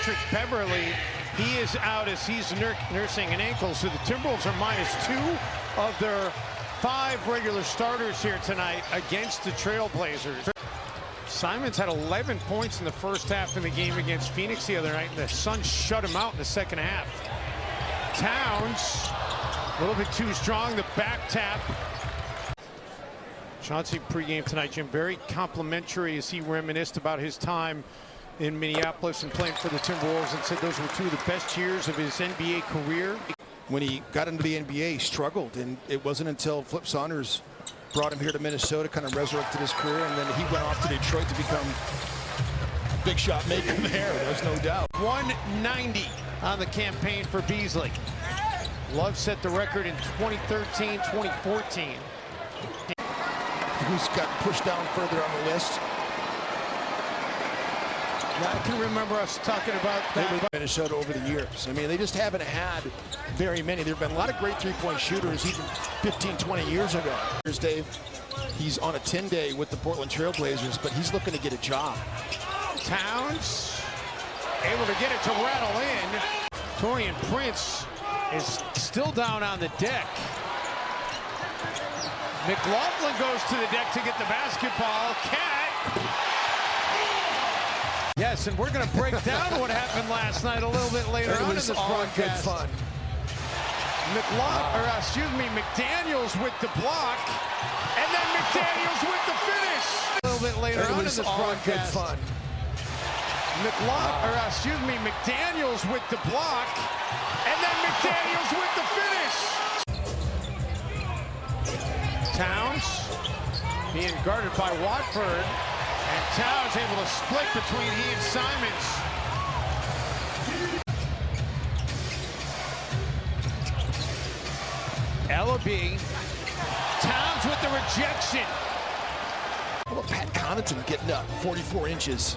Patrick Beverly, he is out as he's nursing an ankle. So the Timberwolves are -2 of their 5 regular starters here tonight against the Trailblazers. Simons had 11 points in the first half in the game against Phoenix the other night, and the Suns shut him out in the second half. Towns, a little bit too strong, the back tap. Chauncey pregame tonight, Jim, very complimentary as he reminisced about his time in Minneapolis and playing for the Timberwolves, and said those were 2 of the best years of his NBA career. When he got into the NBA, he struggled, and it wasn't until Flip Saunders brought him here to Minnesota, kind of resurrected his career, and then he went off to Detroit to become a big shot maker there. There's no doubt. 190 on the campaign for Beasley. Love set the record in 2013, 2014. Who's got pushed down further on the list? I can remember us talking about that. Minnesota over the years. I mean, they just haven't had very many. There have been a lot of great three-point shooters even 15, 20 years ago. Here's Dave. He's on a 10-day with the Portland Trailblazers, but he's looking to get a job. Towns able to get it to rattle in. Taurean Prince is still down on the deck. McLaughlin goes to the deck to get the basketball. Cat. Yes, and we're going to break down what happened last night a little bit later on in this broadcast. Good fun. McDaniels with the block, and then McDaniels with the finish. A little bit later on in this broadcast. Good fun. McDaniels with the block, and then McDaniels with the finish. Towns being guarded by Watford. And Towns able to split between he and Simons. Ellaby. Towns with the rejection. How about Pat Connaughton getting up 44 inches?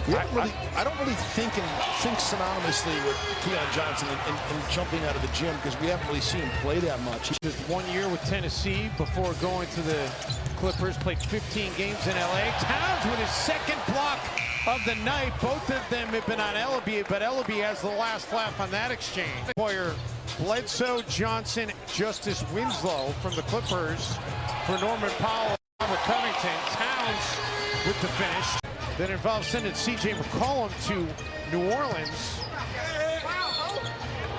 I don't really think synonymously with Keon Johnson and jumping out of the gym, because we haven't really seen him play that much. Just 1 year with Tennessee before going to the Clippers, played 15 games in LA. Towns with his second block of the night. Both of them have been on Ellaby, but Ellaby has the last laugh on that exchange. Boyer, Bledsoe, Johnson, Justice Winslow from the Clippers for Norman Powell, Robert Covington. Towns with the finish. That involves sending C.J. McCollum to New Orleans.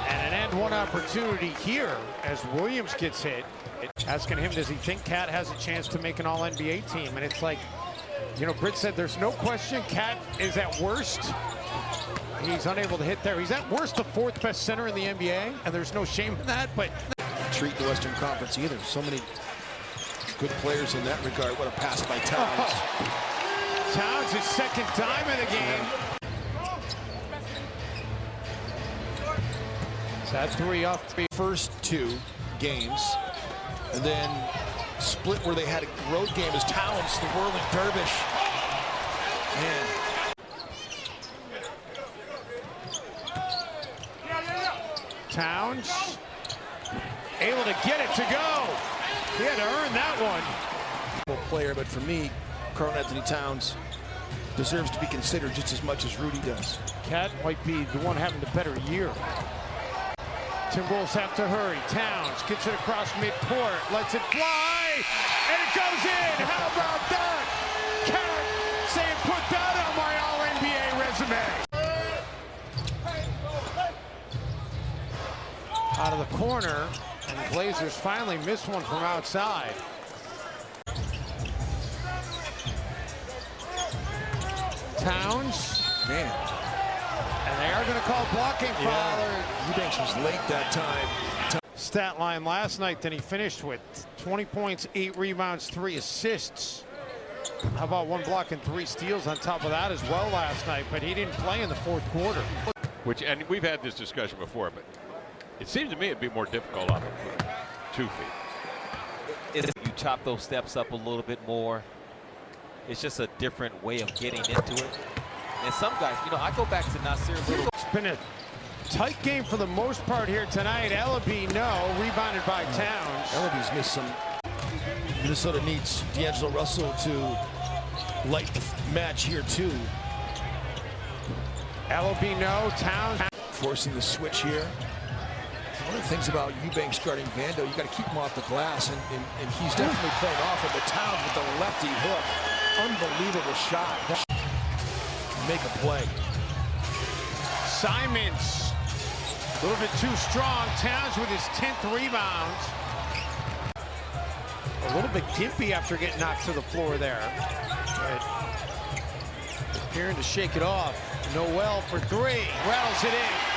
And an end one opportunity here as Williams gets hit. Asking him, does he think Cat has a chance to make an All-NBA team? And it's like, you know, Britt said there's no question Cat is at worst. He's unable to hit there. He's at worst the 4th best center in the NBA, and there's no shame in that, but... Treat the Western Conference either. So many good players in that regard. What a pass by Towns. Towns' his second time in the game. That 3 off 3. First 2 games, and then split where they had a road game as Towns, the whirling dervish. Man. Towns able to get it to go. He had to earn that one. Player, but for me, Karl-Anthony Towns deserves to be considered just as much as Rudy does. Cat might be the one having the better year. Timberwolves have to hurry. Towns gets it across midcourt, lets it fly, and it goes in. How about that? Cat saying, put that on my All-NBA resume. Out of the corner, and the Blazers finally miss one from outside. Towns. Man. And they are going to call blocking foul. Eubanks was late that time. Stat line last night that he finished with 20 points, 8 rebounds, 3 assists. How about 1 block and 3 steals on top of that as well last night, but he didn't play in the 4th quarter. And we've had this discussion before, but it seems to me it'd be more difficult on the 2 feet. If you chop those steps up a little bit more, it's just a different way of getting into it. And some guys, you know, I go back to Nasir Little. It's been a tight game for the most part here tonight. Ellaby, no, rebounded by Towns. Ellaby's missed some. Minnesota needs D'Angelo Russell to light the match here too. LOB no, Towns. Forcing the switch here. One of the things about Eubanks guarding Vando, you got to keep him off the glass, and he's definitely playing off of the Towns with the lefty hook. Unbelievable shot. Make a play. Simons, a little bit too strong. Towns with his 10th rebound. A little bit gimpy after getting knocked to the floor there. But appearing to shake it off. Noel for three, rattles it in.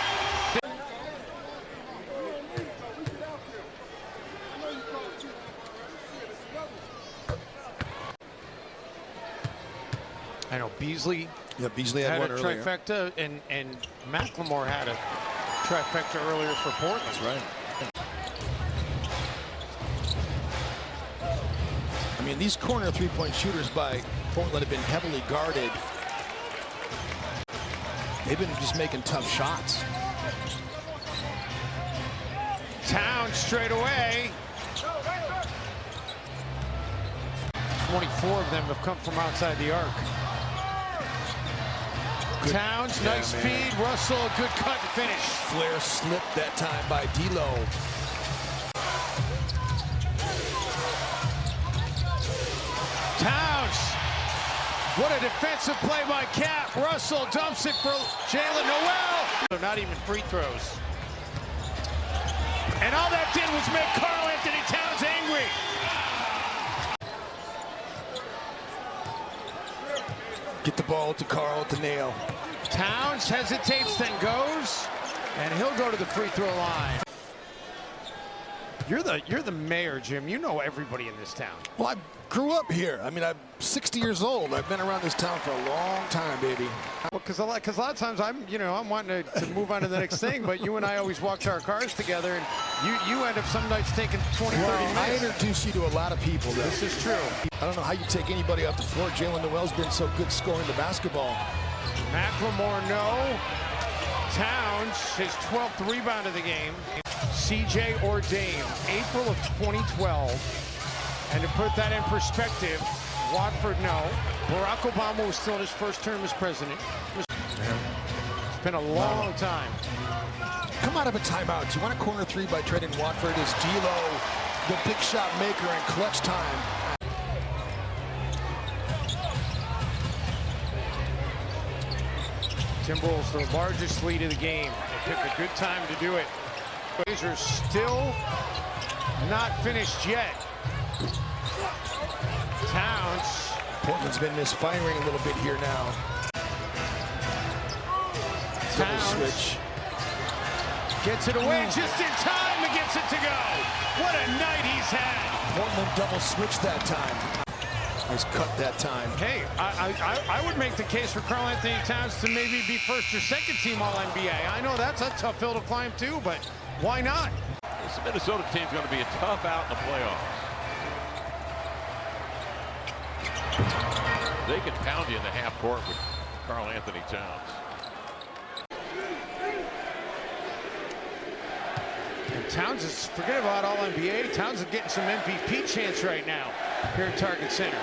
I know Beasley. Yeah, Beasley had one a earlier. trifecta, and McLemore had a trifecta earlier for Portland. That's right. I mean, these corner three-point shooters by Portland have been heavily guarded. They've been just making tough shots. Towns straight away. 24 of them have come from outside the arc. Good. Towns, nice feed. Russell, a good cut to finish. Flair slipped that time by D'Lo. Towns. What a defensive play by Cap. Russell dumps it for Jalen Noel. Not even free throws. And all that did was make Karl-Anthony Towns angry. Get the ball to Karl at the nail. Towns hesitates, then goes, and he'll go to the free throw line. You're the mayor, Jim. You know everybody in this town. Well, I grew up here. I mean, I'm 60 years old. I've been around this town for a long time, baby. Well, because a lot of times I'm wanting to move on to the next thing, but you and I always walk to our cars together, and you end up some nights taking 20, 30 minutes. I introduce you to a lot of people, though. This is true. I don't know how you take anybody off the floor. Jalen Noel's been so good scoring the basketball. McLemore, no. Towns, his 12th rebound of the game. CJ or Dame, April of 2012. And to put that in perspective, Watford, no. Barack Obama was still in his first term as president. It's been a long time. Come out of a timeout. You want a corner three by trading Watford as D'Lo, the big shot maker in clutch time. Timberwolves, the largest lead of the game. They pick a good time to do it. Blazers still not finished yet. Towns. Portland's been misfiring a little bit here now. Double switch. Gets it away just in time and gets it to go. What a night he's had. Portland double switch that time. Nice cut that time. Hey, I would make the case for Karl-Anthony Towns to maybe be first or second team All-NBA. I know that's a tough hill to climb too, but why not? This Minnesota team's going to be a tough out in the playoffs. They can pound you in the half court with Karl-Anthony Towns. And Towns is, forget about All-NBA, Towns is getting some MVP chance right now here at Target Center.